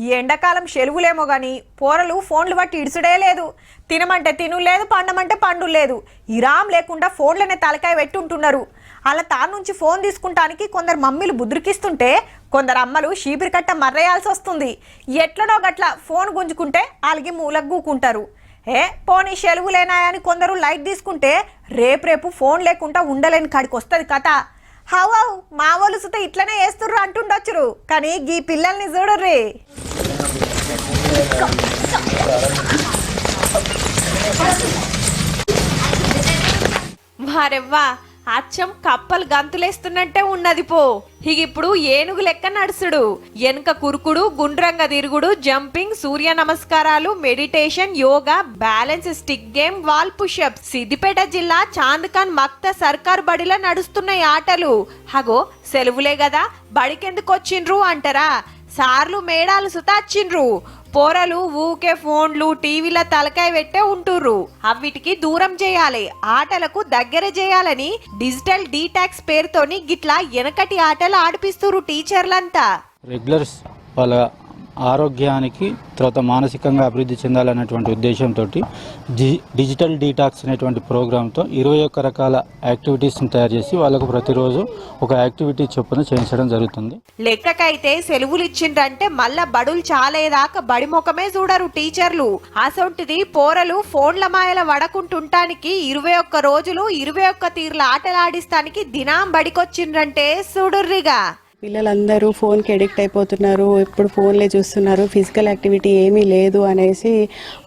ఈ ఎండాకాలం సెలవులేమో గాని పోరలు ఫోన్లు బట్టి ఇడుసుడే లేదు. తినమంటే తిను లేదు, పండమంటే పండు లేదు. ఇరాం లేకుండా ఫోన్లనే తలకాయ పెట్టి ఉంటున్నారు. అలా తాను నుంచి ఫోన్ తీసుకుంటానికి కొందరు మమ్మీలు బుద్రికిస్తుంటే కొందరు అమ్మలు షీపిరి కట్ట మర్రేయాల్సి వస్తుంది. ఎట్లనో గట్ల ఫోన్ గుంజుకుంటే అలిగి మూలకు గూకుంటారు. పోనీ సెలవులేనాయని కొందరు లైట్ తీసుకుంటే రేపు ఫోన్ లేకుండా ఉండలేని కాడికి వస్తుంది కథ. హవావు మా వాళ్ళు సుత ఇట్లనే వేస్తుర్రు అంటుండొచ్చురు, కానీ గీ పిల్లల్ని చూడర్రీ. వారెవ్వా అచ్చం కప్పలు గంతులేస్తున్నట్టే ఉన్నది పో. ఇప్పుడు ఏనుగు లెక్క నడుసుడు, వెనుక కురుకుడు, గుండ్రంగా తిరుగుడు, జంపింగ్, సూర్య నమస్కారాలు, meditation, yoga, balance, stick game, wall pushup. Siddipet జిల్లా చాంద్ఖాన్ మక్త సర్కార్ బడిలో నడుస్తున్నాయి ఆటలు. హగో సెలవులే కదా బడికెందుకు వచ్చిండ్రు అంటారా? సార్లు మేడాలు సుతాచ్చిండ్రు. పోరలు ఊకే ఫోన్లు టీవీల తలకాయ పెట్టే ఉంటుర్రు. అవిటికి దూరం చేయాలి, ఆటలకు దగ్గర చేయాలని డిజిటల్ డీటాక్స్ పేరుతోని గిట్లా వెనకటి ఆటలు ఆడిపిస్తురు టీచర్లంతా. రెగ్యులర్స్ వాళ్ళ ఆరోగ్యానికి తర్వాత మానసికంగా అభివృద్ధి చెందాలనేటువంటి ఉద్దేశంతో డిజిటల్ డీటాక్స్ అనేటువంటి ప్రోగ్రాంతో 21 రకాల యాక్టివిటీస్ని తయారు చేసి వాళ్ళకు ప్రతిరోజు ఒక యాక్టివిటీ చొప్పున చేయించడం జరుగుతుంది. లెక్కకైతే సెలవులు ఇచ్చిండ్రంటే మళ్ళా బడులు చాలేదాకా బడి ముఖమే చూడరు టీచర్లు. అసొంటిది పోరలు ఫోన్ల మాయల వడకుంటుంటానికి 21 రోజులు 21 తీర్ల ఆటలాడిస్తానికి దినాం బడికొచ్చిండ్రంటే చూడుర్రిగా. పిల్లలందరూ ఫోన్కి అడిక్ట్ అయిపోతున్నారు, ఎప్పుడు ఫోన్లే చూస్తున్నారు, ఫిజికల్ యాక్టివిటీ ఏమీ లేదు అనేసి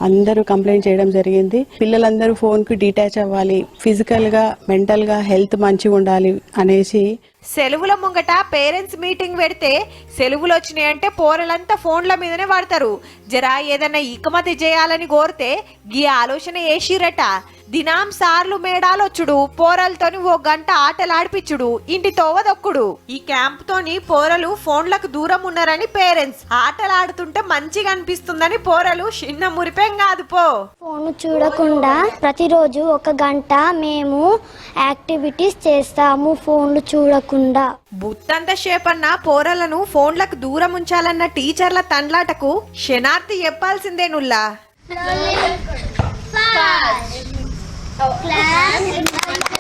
అందరూ కంప్లైంట్ చేయడం జరిగింది. పిల్లలందరూ ఫోన్కి డిటాచ్ అవ్వాలి, ఫిజికల్గా మెంటల్గా హెల్త్ మంచిగా ఉండాలి అనేసి సెలవుల ముంగట పేరెంట్స్ మీటింగ్ పెడితే సెలవులు వచ్చినాయంటే పోరలంతా ఫోన్ల మీదనే వాడతారు. జరా ఏదైనా ఇకమతి చేయాలని కోరితే గీ ఆలోచన వేసిరట. దినాం సార్లు మేడాలొచ్చుడు, పోరలతోని 1 గంట ఆటలాడిపిచ్చుడు, ఇంటి తోవదొక్కుడు. ఈ క్యాంప్ తోని పోరలు ఫోన్లకు దూరం ఉన్నారని పేరెంట్స్, ఆటలాడుతుంటే మంచిగా అనిపిస్తుందని పోరలు చిన్న మురిపేం కాదు పో. ఫోన్ చూడకుండా ప్రతిరోజు 1 గంట మేము యాక్టివిటీస్ చేస్తాము ఫోన్లు చూడకుండా. బుత్తంత సేపన్న పోరలను ఫోన్లకు దూరం ఉంచాలన్న టీచర్ల తండ్లాటకు శనార్థి చెప్పాల్సిందేనుల్లా. Class.